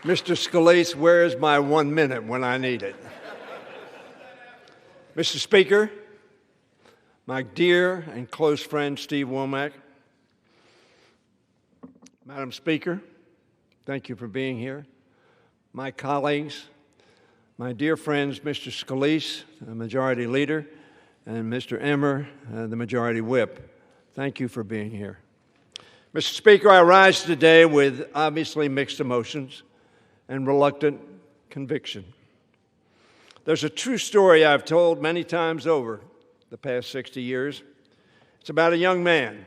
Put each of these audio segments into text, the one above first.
Mr. Scalise, where is my 1 minute when I need it? Mr. Speaker, my dear and close friend, Steve Womack. Madam Speaker, thank you for being here. My colleagues, my dear friends, Mr. Scalise, the Majority Leader, and Mr. Emmer, the Majority Whip, thank you for being here. Mr. Speaker, I rise today with obviously mixed emotions and reluctant conviction. There's a true story I've told many times over the past 60 years. It's about a young man,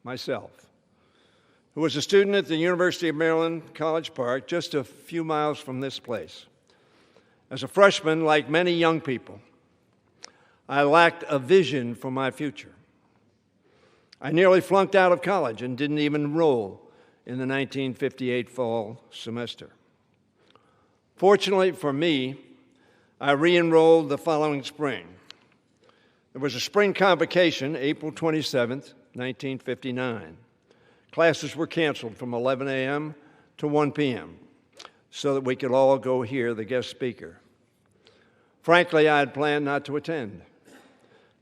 myself, who was a student at the University of Maryland, College Park, just a few miles from this place. As a freshman, like many young people, I lacked a vision for my future. I nearly flunked out of college and didn't even enroll in the 1958 fall semester. Fortunately for me, I re-enrolled the following spring. There was a spring convocation, April 27th, 1959. Classes were canceled from 11 a.m. to 1 p.m. so that we could all go hear the guest speaker. Frankly, I had planned not to attend.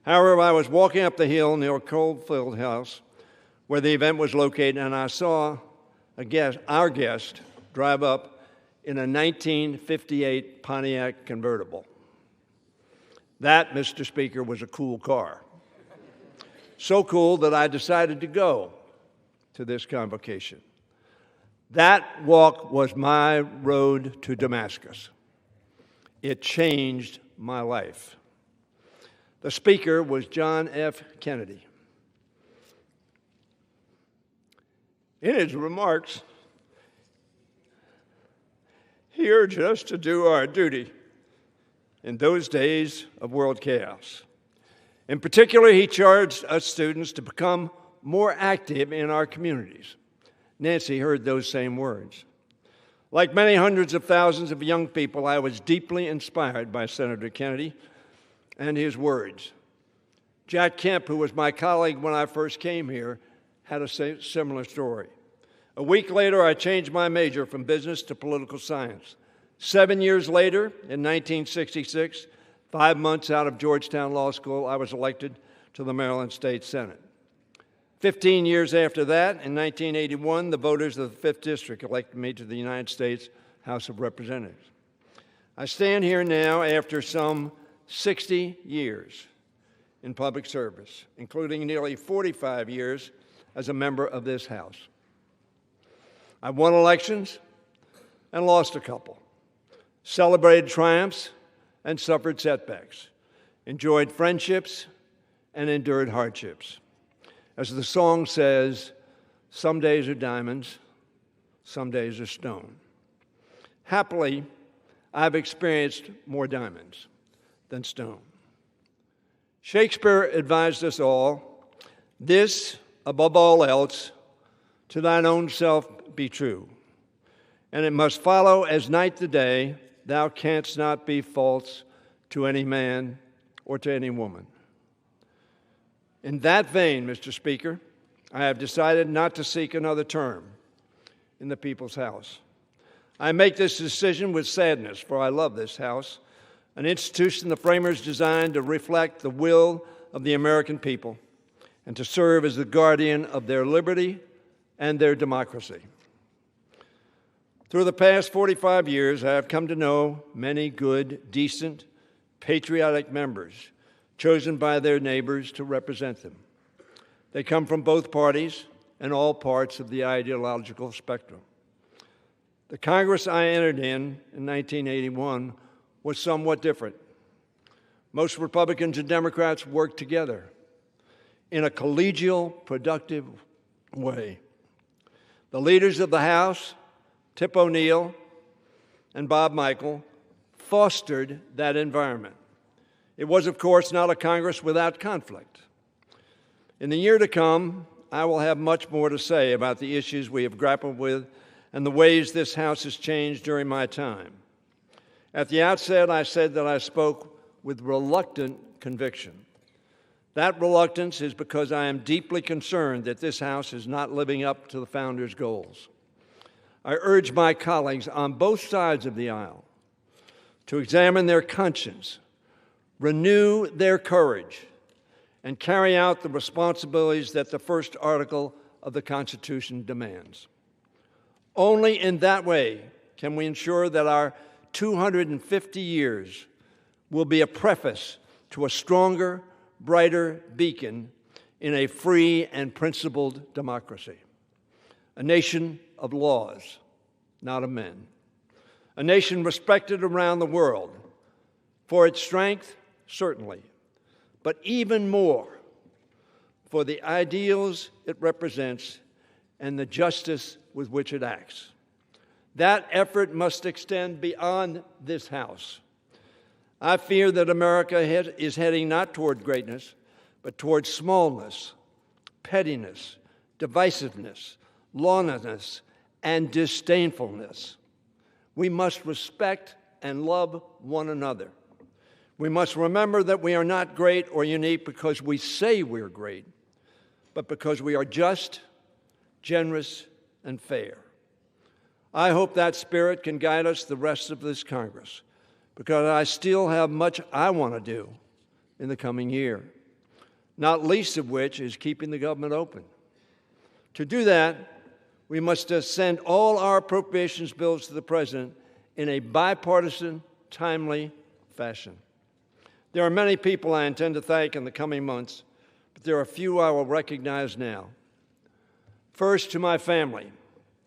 However, I was walking up the hill near a coal-filled house where the event was located, and I saw our guest drive up in a 1958 Pontiac convertible. That, Mr. Speaker, was a cool car. So cool that I decided to go to this convocation. That walk was my road to Damascus. It changed my life. The speaker was John F. Kennedy. In his remarks, he urged us to do our duty in those days of world chaos. In particular, he charged us students to become more active in our communities. Nancy heard those same words. Like many hundreds of thousands of young people, I was deeply inspired by Senator Kennedy and his words. Jack Kemp, who was my colleague when I first came here, had a similar story. A week later, I changed my major from business to political science. 7 years later, in 1966, 5 months out of Georgetown Law School, I was elected to the Maryland State Senate. 15 years after that, in 1981, the voters of the 5th District elected me to the United States House of Representatives. I stand here now after some 60 years in public service, including nearly 45 years as a member of this House. I won elections and lost a couple, celebrated triumphs and suffered setbacks, enjoyed friendships and endured hardships. As the song says, some days are diamonds, some days are stone. Happily, I've experienced more diamonds than stone. Shakespeare advised us all, this, above all else, to thine own self be true. And it must follow as night the day, thou canst not be false to any man or to any woman. In that vein, Mr. Speaker, I have decided not to seek another term in the People's House. I make this decision with sadness, for I love this House, an institution the framers designed to reflect the will of the American people and to serve as the guardian of their liberty and their democracy. Through the past 45 years, I have come to know many good, decent, patriotic members chosen by their neighbors to represent them. They come from both parties and all parts of the ideological spectrum. The Congress I entered in 1981 was somewhat different. Most Republicans and Democrats worked together in a collegial, productive way. The leaders of the House, Tip O'Neill and Bob Michel, fostered that environment. It was, of course, not a Congress without conflict. In the year to come, I will have much more to say about the issues we have grappled with and the ways this House has changed during my time. At the outset, I said that I spoke with reluctant conviction. That reluctance is because I am deeply concerned that this House is not living up to the founders' goals. I urge my colleagues on both sides of the aisle to examine their conscience, renew their courage, and carry out the responsibilities that the first article of the Constitution demands. Only in that way can we ensure that our 250 years will be a preface to a stronger, brighter beacon in a free and principled democracy. A nation of laws, not of men. A nation respected around the world for its strength, certainly, but even more for the ideals it represents and the justice with which it acts. That effort must extend beyond this House. I fear that America is heading not toward greatness, but toward smallness, pettiness, divisiveness, lawlessness, and disdainfulness. We must respect and love one another. We must remember that we are not great or unique because we say we're great, but because we are just, generous, and fair. I hope that spirit can guide us the rest of this Congress, because I still have much I want to do in the coming year, not least of which is keeping the government open. To do that, we must send all our appropriations bills to the President in a bipartisan, timely fashion. There are many people I intend to thank in the coming months, but there are a few I will recognize now. First, to my family,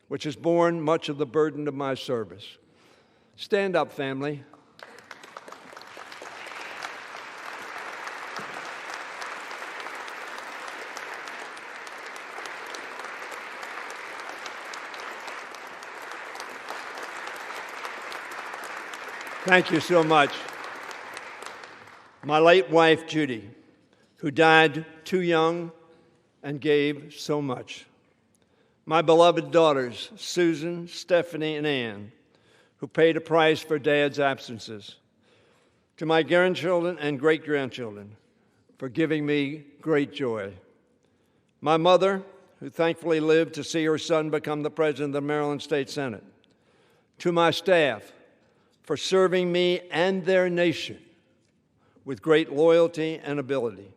which has borne much of the burden of my service. Stand up, family. Thank you so much. My late wife, Judy, who died too young and gave so much. My beloved daughters, Susan, Stephanie, and Ann, who paid a price for Dad's absences. To my grandchildren and great-grandchildren, for giving me great joy. My mother, who thankfully lived to see her son become the president of the Maryland State Senate. To my staff, for serving me and their nation with great loyalty and ability.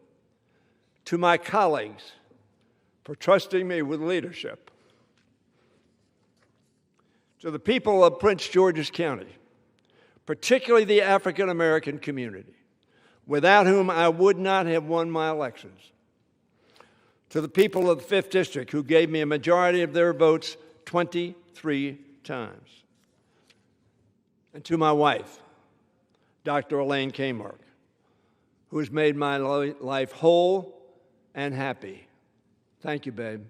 To my colleagues, for trusting me with leadership. To the people of Prince George's County, particularly the African American community, without whom I would not have won my elections. To the people of the 5th District, who gave me a majority of their votes 23 times. And to my wife, Dr. Elaine Kmark, who has made my life whole and happy. Thank you, babe.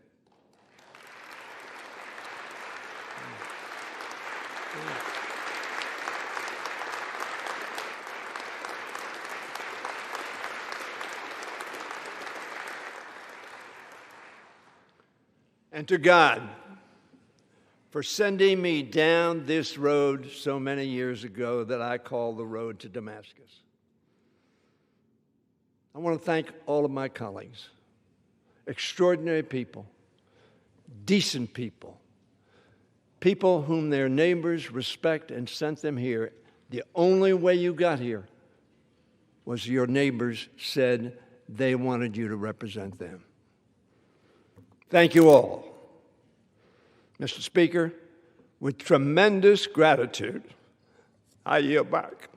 And to God, for sending me down this road so many years ago that I call the road to Damascus. I want to thank all of my colleagues, extraordinary people, decent people, people whom their neighbors respect and sent them here. The only way you got here was your neighbors said they wanted you to represent them. Thank you all. Mr. Speaker, with tremendous gratitude, I yield back.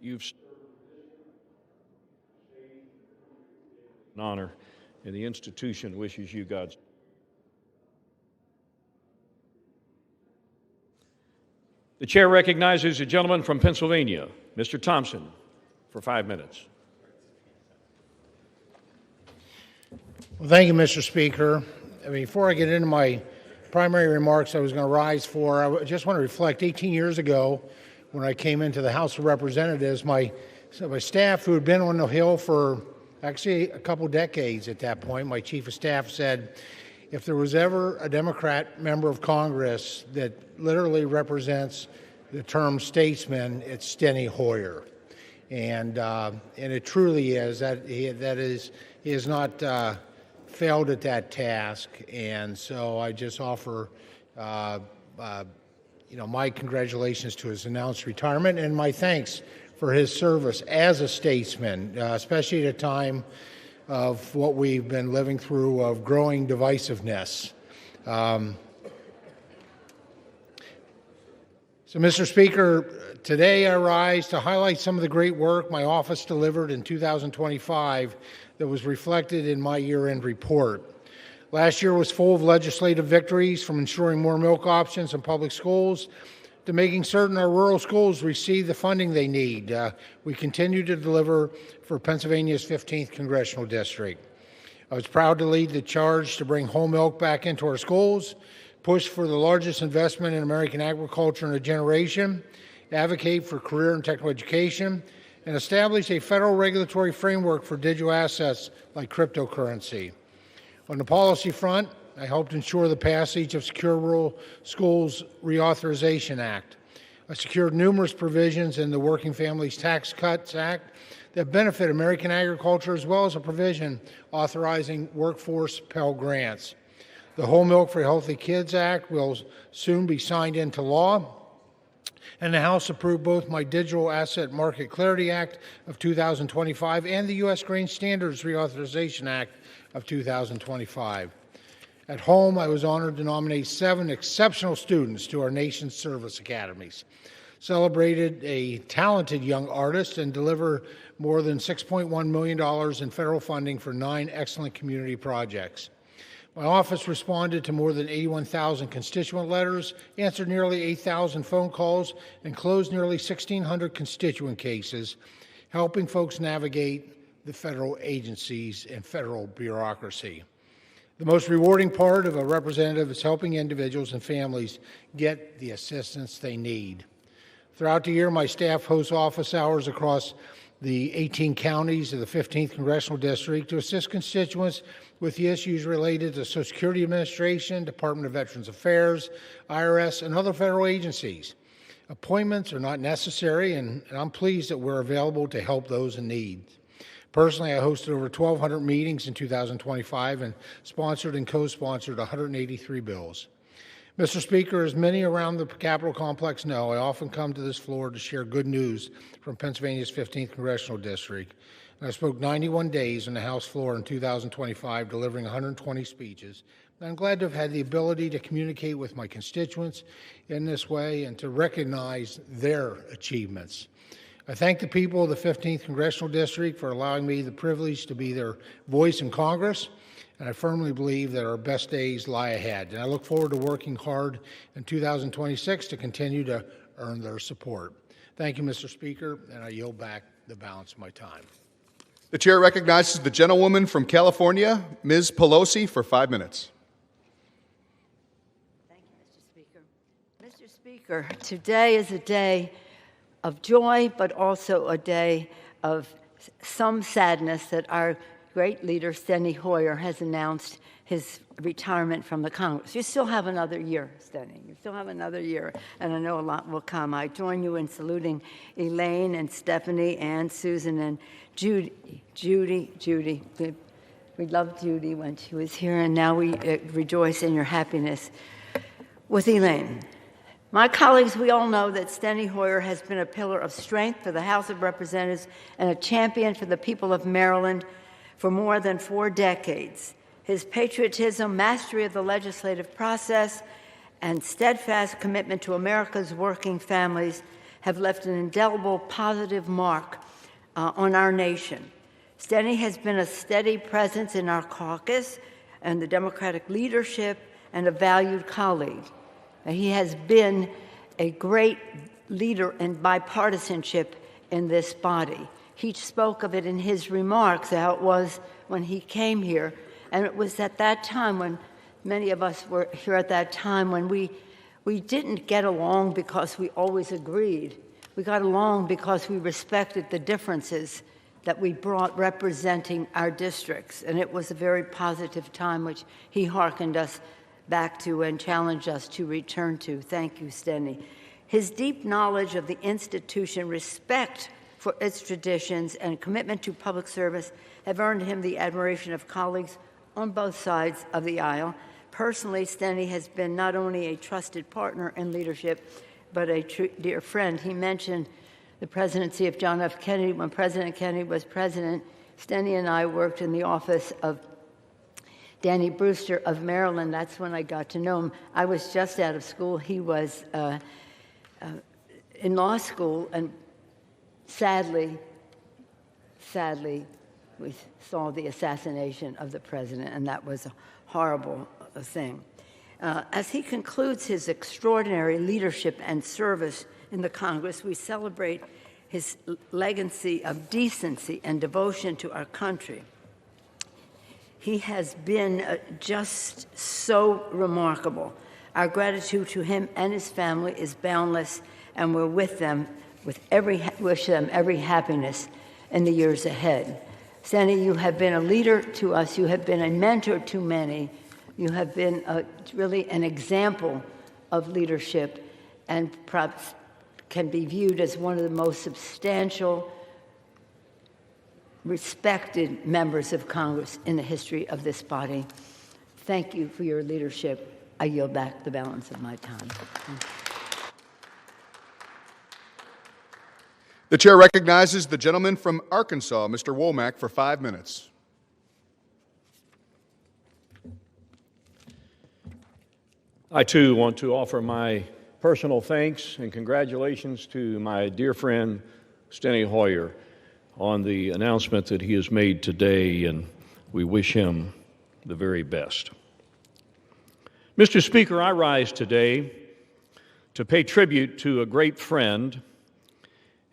You've an honor, and the institution wishes you God's. The chair recognizes a gentleman from Pennsylvania, Mr. Thompson, for 5 minutes. Well, thank you, Mr. Speaker. Before I get into my primary remarks I was going to rise for, I just want to reflect 18 years ago when I came into the House of Representatives, my staff, who had been on the Hill for actually a couple decades at that point, my chief of staff said, if there was ever a Democrat member of Congress that literally represents the term statesman, it's Steny Hoyer. And it truly is. He has not failed at that task. And so I just offer my congratulations to his announced retirement and my thanks for his service as a statesman, especially at a time of what we've been living through of growing divisiveness. So, Mr. Speaker, today I rise to highlight some of the great work my office delivered in 2025 that was reflected in my year-end report. Last year was full of legislative victories, from ensuring more milk options in public schools to making certain our rural schools receive the funding they need. We continue to deliver for Pennsylvania's 15th Congressional District. I was proud to lead the charge to bring whole milk back into our schools, push for the largest investment in American agriculture in a generation, advocate for career and technical education, and establish a federal regulatory framework for digital assets like cryptocurrency. On the policy front, I helped ensure the passage of Secure Rural Schools Reauthorization Act. I secured numerous provisions in the Working Families Tax Cuts Act that benefit American agriculture, as well as a provision authorizing workforce Pell Grants. The Whole Milk for Healthy Kids Act will soon be signed into law, and the House approved both my Digital Asset Market Clarity Act of 2025 and the U.S. Grain Standards Reauthorization Act of 2025. At home, I was honored to nominate 7 exceptional students to our nation's service academies, celebrated a talented young artist, and deliver more than $6.1 million in federal funding for 9 excellent community projects. My office responded to more than 81,000 constituent letters, answered nearly 8,000 phone calls, and closed nearly 1,600 constituent cases, helping folks navigate the federal agencies and federal bureaucracy. The most rewarding part of a representative is helping individuals and families get the assistance they need. Throughout the year, my staff hosts office hours across the 18 counties of the 15th Congressional District to assist constituents with the issues related to Social Security Administration, Department of Veterans Affairs, IRS, and other federal agencies. Appointments are not necessary, and I'm pleased that we're available to help those in need. Personally, I hosted over 1,200 meetings in 2025 and sponsored and co-sponsored 183 bills. Mr. Speaker, as many around the Capitol complex know, I often come to this floor to share good news from Pennsylvania's 15th Congressional District. And I spoke 91 days on the House floor in 2025, delivering 120 speeches. And I'm glad to have had the ability to communicate with my constituents in this way and to recognize their achievements. I thank the people of the 15th Congressional District for allowing me the privilege to be their voice in Congress, and I firmly believe that our best days lie ahead. And I look forward to working hard in 2026 to continue to earn their support. Thank you, Mr. Speaker, and I yield back the balance of my time. The chair recognizes the gentlewoman from California, Ms. Pelosi, for 5 minutes. Thank you, Mr. Speaker. Mr. Speaker, today is a day of joy, but also a day of some sadness that our great leader, Steny Hoyer, has announced his retirement from the Congress. You still have another year, Steny. You still have another year, and I know a lot will come. I join you in saluting Elaine and Stephanie and Susan and Judy. Judy. We loved Judy when she was here, and now we rejoice in your happiness with Elaine. My colleagues, we all know that Steny Hoyer has been a pillar of strength for the House of Representatives and a champion for the people of Maryland for more than 4 decades. His patriotism, mastery of the legislative process, and steadfast commitment to America's working families have left an indelible positive mark on our nation. Steny has been a steady presence in our caucus and the Democratic leadership and a valued colleague. He has been a great leader in bipartisanship in this body. He spoke of it in his remarks, how it was when he came here. And it was at that time when many of us were here at that time when we didn't get along because we always agreed. We got along because we respected the differences that we brought representing our districts. And it was a very positive time, which he hearkened us back to and challenged us to return to. Thank you, Steny. His deep knowledge of the institution, respect for its traditions, and commitment to public service have earned him the admiration of colleagues on both sides of the aisle. Personally, Steny has been not only a trusted partner in leadership, but a dear friend. He mentioned the presidency of John F. Kennedy. When President Kennedy was president, Steny and I worked in the office of Danny Brewster of Maryland. That's when I got to know him. I was just out of school. He was in law school, and sadly, we saw the assassination of the president, and that was a horrible thing. As he concludes his extraordinary leadership and service in the Congress, we celebrate his legacy of decency and devotion to our country. He has been just so remarkable. Our gratitude to him and his family is boundless, and we're with them, wish them every happiness in the years ahead. Steny, you have been a leader to us. You have been a mentor to many. You have been really an example of leadership, and perhaps can be viewed as one of the most substantial, respected members of Congress in the history of this body. Thank you for your leadership. I yield back the balance of my time. The chair recognizes the gentleman from Arkansas, Mr. Womack, for 5 minutes. I, too, want to offer my personal thanks and congratulations to my dear friend, Steny Hoyer, on the announcement that he has made today, and we wish him the very best. Mr. Speaker, I rise today to pay tribute to a great friend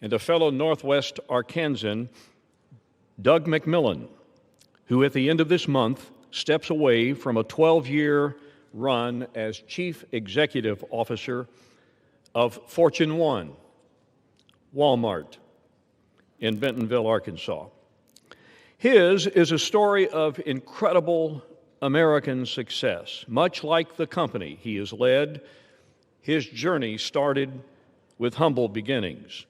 and a fellow Northwest Arkansan, Doug McMillon, who at the end of this month steps away from a 12-year run as Chief Executive Officer of Fortune 1, Walmart, in Bentonville, Arkansas. His is a story of incredible American success. Much like the company he has led, his journey started with humble beginnings.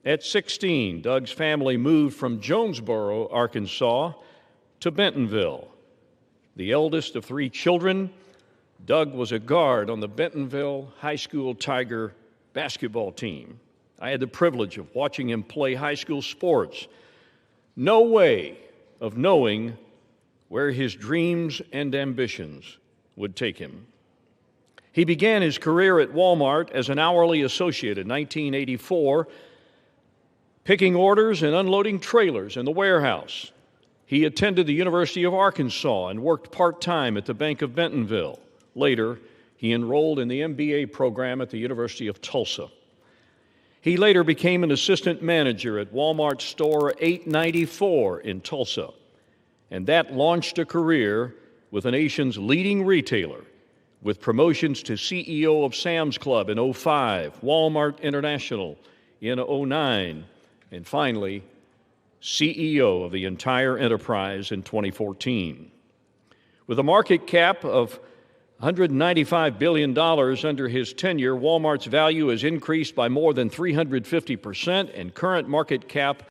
At 16, Doug's family moved from Jonesboro, Arkansas, to Bentonville. The eldest of 3 children, Doug was a guard on the Bentonville High School Tiger basketball team. I had the privilege of watching him play high school sports. No way of knowing where his dreams and ambitions would take him. He began his career at Walmart as an hourly associate in 1984, picking orders and unloading trailers in the warehouse. He attended the University of Arkansas and worked part-time at the Bank of Bentonville. Later, he enrolled in the MBA program at the University of Tulsa. He later became an assistant manager at Walmart Store 894 in Tulsa, and that launched a career with the nation's leading retailer, with promotions to CEO of Sam's Club in 2005, Walmart International in 2009, and finally, CEO of the entire enterprise in 2014. With a market cap of $195 billion under his tenure, Walmart's value has increased by more than 350%, and current market cap